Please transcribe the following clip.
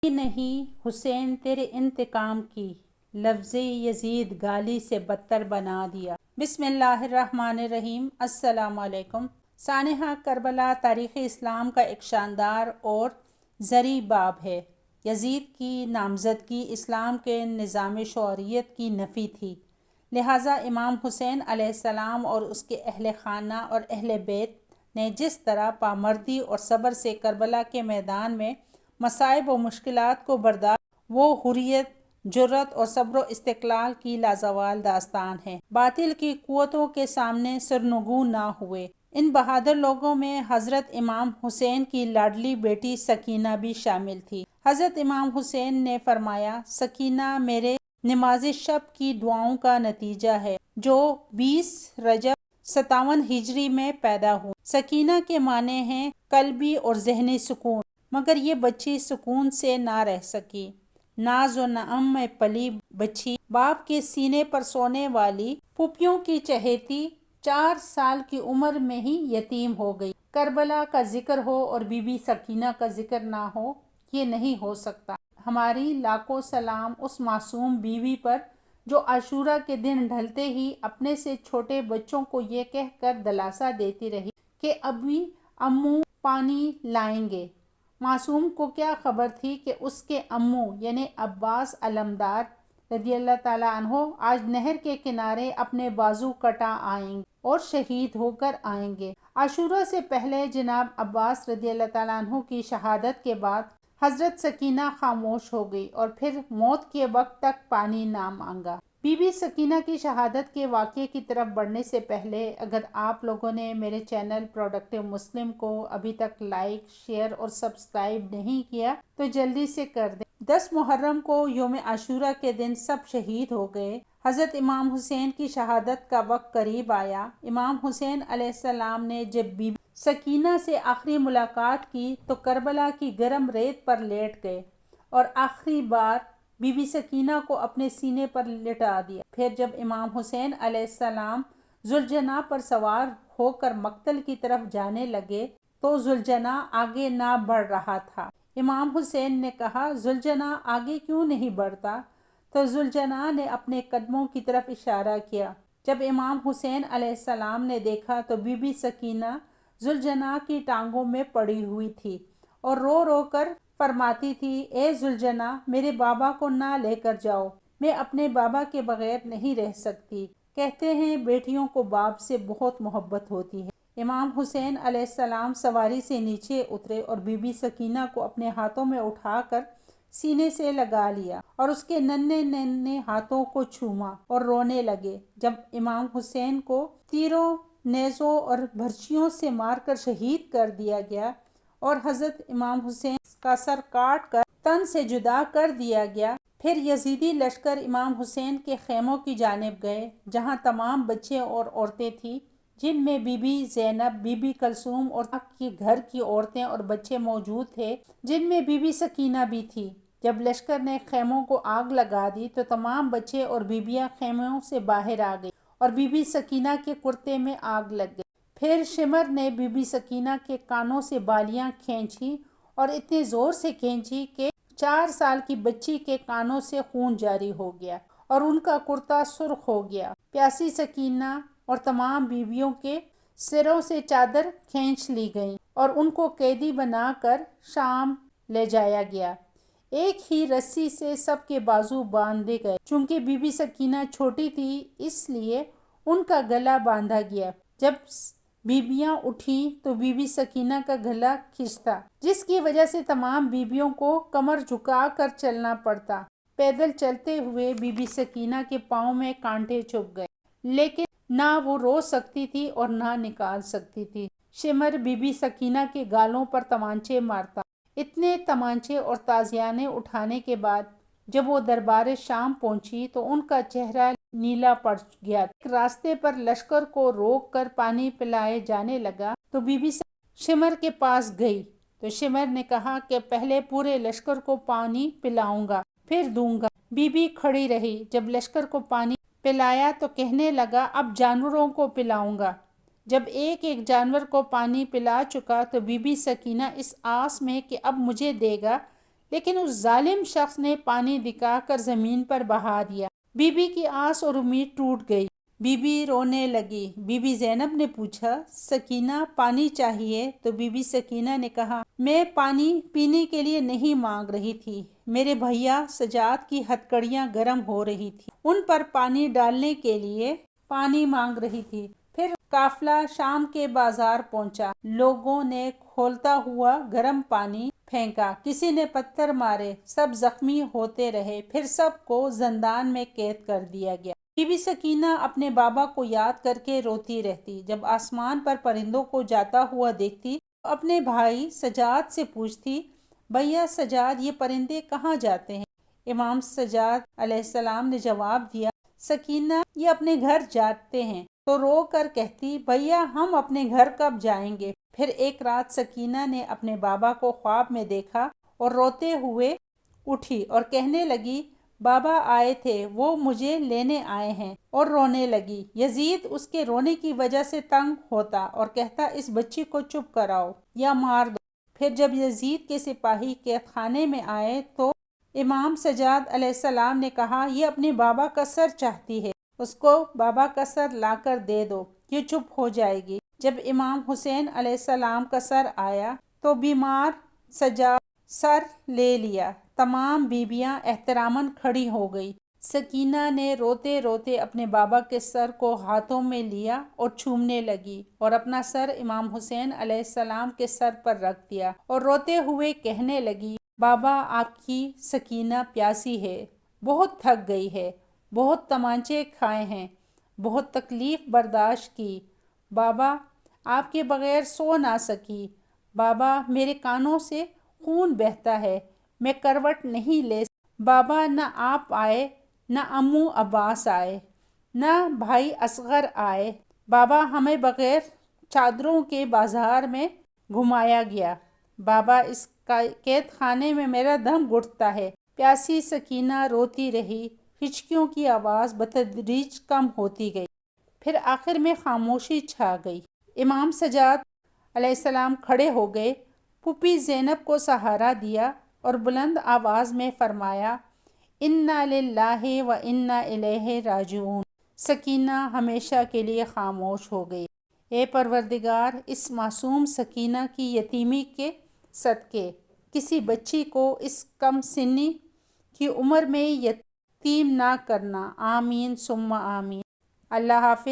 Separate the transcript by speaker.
Speaker 1: نہیں حسین تیرے انتقام کی، لفظ یزید گالی سے بدتر بنا دیا۔ بسم اللہ الرحمن الرحیم۔ السلام علیکم سانحہ، کربلا تاریخ اسلام کا ایک شاندار اور زرعی باب ہے۔ یزید کی نامزدگی اسلام کے نظام شوریت کی نفی تھی، لہٰذا امام حسین علیہ السلام اور اس کے اہل خانہ اور اہل بیت نے جس طرح پامردی اور صبر سے کربلا کے میدان میں مصائب و مشکلات کو برداشت، وہ حریت، جرأت اور صبر و استقلال کی لازوال داستان ہے۔ باطل کی قوتوں کے سامنے سرنگوں نہ ہوئے۔ ان بہادر لوگوں میں حضرت امام حسین کی لاڈلی بیٹی سکینہ بھی شامل تھی۔ حضرت امام حسین نے فرمایا، سکینہ میرے نماز شب کی دعاؤں کا نتیجہ ہے، جو 20 رجب 57 ہجری میں پیدا ہوئی۔ سکینہ کے معنی ہیں قلبی اور ذہنی سکون، مگر یہ بچی سکون سے نہ رہ سکی۔ ناز و نعم میں پلی بچی، باپ کے سینے پر سونے والی، پھوپھیوں کی چہیتی، 4 سال کی عمر میں ہی یتیم ہو گئی۔ کربلا کا ذکر ہو اور بی بی سکینہ کا ذکر نہ ہو، یہ نہیں ہو سکتا۔ ہماری لاکھوں سلام اس معصوم بیوی پر جو عاشورہ کے دن ڈھلتے ہی اپنے سے چھوٹے بچوں کو یہ کہہ کر دلاسا دیتی رہی کہ ابھی امو پانی لائیں گے۔ معصوم کو کیا خبر تھی کہ اس کے امو یعنی عباس علمدار رضی اللہ تعالیٰ عنہ آج نہر کے کنارے اپنے بازو کٹا آئیں گے اور شہید ہو کر آئیں گے۔ عاشورہ سے پہلے جناب عباس رضی اللہ تعالیٰ عنہ کی شہادت کے بعد حضرت سکینہ خاموش ہو گئی اور پھر موت کے وقت تک پانی نہ مانگا۔ بی بی سکینہ کی شہادت کے واقعے کی طرف بڑھنے سے پہلے اگر آپ لوگوں نے میرے چینل پروڈکٹیو مسلم کو ابھی تک لائک، شیئر اور سبسکرائب نہیں کیا تو جلدی سے کر دیں۔ 10 محرم کو یوم عاشورہ کے دن سب شہید ہو گئے۔ حضرت امام حسین کی شہادت کا وقت قریب آیا۔ امام حسین علیہ السلام نے جب بی بی سکینہ سے آخری ملاقات کی تو کربلا کی گرم ریت پر لیٹ گئے اور آخری بار بی بی سکینہ کو اپنے سینے پر لٹا دیا۔ پھر جب امام حسین علیہ السلام ذوالجناح پر سوار ہو کر مقتل کی طرف جانے لگے تو ذوالجناح آگے نہ بڑھ رہا تھا۔ امام حسین نے کہا، ذوالجناح آگے کیوں نہیں بڑھتا؟ تو ذوالجناح نے اپنے قدموں کی طرف اشارہ کیا۔ جب امام حسین علیہ السلام نے دیکھا تو بی بی سکینہ ذوالجناح کی ٹانگوں میں پڑی ہوئی تھی اور رو رو کر فرماتی تھی، اے ذوالجناح میرے بابا کو نہ لے کر جاؤ، میں اپنے بابا کے بغیر نہیں رہ سکتی۔ کہتے ہیں بیٹیوں کو باپ سے بہت محبت ہوتی ہے۔ امام حسین علیہ السلام سواری سے نیچے اترے اور بی بی سکینہ کو اپنے ہاتھوں میں اٹھا کر سینے سے لگا لیا اور اس کے ننھے ننھے ہاتھوں کو چوما اور رونے لگے۔ جب امام حسین کو تیروں، نیزوں اور برچھیوں سے مار کر شہید کر دیا گیا اور حضرت امام حسین کا سر کاٹ کر تن سے جدا کر دیا گیا، پھر یزیدی لشکر امام حسین کے خیموں کی جانب گئے، جہاں تمام بچے اور عورتیں تھیں، جن میں بی بی زینب، بی بی کلثوم اور کے گھر کی عورتیں اور بچے موجود تھے، جن میں بی بی سکینہ بھی تھی۔ جب لشکر نے خیموں کو آگ لگا دی تو تمام بچے اور بیویاں خیموں سے باہر آ گئی اور بی بی سکینہ کے کرتے میں آگ لگ گئی۔ پھر شمر نے بی بی سکینہ کے کانوں سے بالیاں کھینچی اور اتنے زور سے کھینچی کہ 4 سال کی بچی کے کانوں سے خون جاری ہو گیا اور ان کا کرتا سرخ ہو گیا۔ پیاسی سکینہ اور تمام بیویوں کے سروں سے چادر کھینچ لی گئی اور ان کو قیدی بنا کر شام لے جایا گیا۔ ایک ہی رسی سے سب کے بازو باندھے گئے۔ چونکہ بی بی سکینہ چھوٹی تھی اس لیے ان کا گلا باندھا گیا۔ جب بیویاں اٹھیں تو بی بی سکینہ کا گلا کھنچتا، جس کی وجہ سے تمام بیویوں کو کمر جھکا کر چلنا پڑتا۔ پیدل چلتے ہوئے بی بی سکینہ کے پاؤں میں کانٹے چبھ گئے، لیکن نہ وہ رو سکتی تھی اور نہ نکال سکتی تھی۔ شمر بی بی سکینہ کے گالوں پر تمانچے مارتا۔ اتنے تمانچے اور تازیانے اٹھانے کے بعد جب وہ دربار شام پہنچی تو ان کا چہرہ نیلا پڑ گیا۔ راستے پر لشکر کو روک کر پانی پلائے جانے لگا تو بی بی شمر کے پاس گئی تو شمر نے کہا کہ پہلے پورے لشکر کو پانی پلاؤں گا پھر دوں گا۔ بی بی کھڑی رہی۔ جب لشکر کو پانی پلایا تو کہنے لگا، اب جانوروں کو پلاؤں گا۔ جب ایک ایک جانور کو پانی پلا چکا تو بی بی سکینہ اس آس میں کہ اب مجھے دے گا، لیکن اس ظالم شخص نے پانی دکھا کر زمین پر بہا دیا۔ بی بی کی آس اور امید ٹوٹ گئی۔ بی بی رونے لگی۔ بی بی زینب نے پوچھا، سکینہ پانی چاہیے؟ تو بی بی سکینہ نے کہا، میں پانی پینے کے لیے نہیں مانگ رہی تھی، میرے بھیا سجاد کی ہتھکڑیاں گرم ہو رہی تھی، ان پر پانی ڈالنے کے لیے پانی مانگ رہی تھی۔ پھر قافلہ شام کے بازار پہنچا، لوگوں نے کھولتا ہوا گرم پانی پھینکا، کسی نے پتھر مارے، سب زخمی ہوتے رہے، پھر سب کو زندان میں قید کر دیا گیا۔ بی بی سکینہ اپنے بابا کو یاد کر کے روتی رہتی۔ جب آسمان پر پرندوں کو جاتا ہوا دیکھتی تو اپنے بھائی سجاد سے پوچھتی، بھیا سجاد، یہ پرندے کہاں جاتے ہیں؟ امام سجاد علیہ السلام نے جواب دیا، سکینہ یہ اپنے گھر جاتے ہیں۔ تو رو کر کہتی، بھیا ہم اپنے گھر کب جائیں گے؟ پھر ایک رات سکینہ نے اپنے بابا کو خواب میں دیکھا اور روتے ہوئے اٹھی اور کہنے لگی، بابا آئے تھے، وہ مجھے لینے آئے ہیں، اور رونے لگی۔ یزید اس کے رونے کی وجہ سے تنگ ہوتا اور کہتا، اس بچی کو چپ کراؤ یا مار دو۔ پھر جب یزید کے سپاہی قید خانے میں آئے تو امام سجاد علیہ السلام نے کہا، یہ اپنے بابا کا سر چاہتی ہے، اس کو بابا کا سر لا کر دے دو، یہ چپ ہو جائے گی۔ جب امام حسین علیہ السلام کا سر آیا تو بیمار سجاد سر لے لیا۔ تمام بیویاں احتراماً کھڑی ہو گئی۔ سکینہ نے روتے روتے اپنے بابا کے سر کو ہاتھوں میں لیا اور چومنے لگی اور اپنا سر امام حسین علیہ السلام کے سر پر رکھ دیا اور روتے ہوئے کہنے لگی، بابا آپ کی سکینہ پیاسی ہے، بہت تھک گئی ہے، بہت تمانچے کھائے ہیں، بہت تکلیف برداشت کی، بابا آپ کے بغیر سو نہ سکی، بابا میرے کانوں سے خون بہتا ہے، میں کروٹ نہیں لے سکتی، بابا نہ آپ آئے، نہ امو عباس آئے، نہ بھائی اصغر آئے، بابا ہمیں بغیر چادروں کے بازار میں گھمایا گیا، بابا اس قید خانے میں میرا دم گھٹتا ہے۔ پیاسی سکینہ روتی رہی، ہچکیوں کی آواز بتدریج کم ہوتی گئی، پھر آخر میں خاموشی چھا گئی۔ امام سجاد علیہ السلام کھڑے ہو گئے، پھوپھی زینب کو سہارا دیا اور بلند آواز میں فرمایا، انا للہ و انا الیہ راجعون۔ سکینہ ہمیشہ کے لیے خاموش ہو گئی۔ اے پروردگار، اس معصوم سکینہ کی یتیمی کے صدقے کسی بچی کو اس کم سنی کی عمر میں یتیم نہ کرنا، آمین ثم آمین۔ اللہ حافظ۔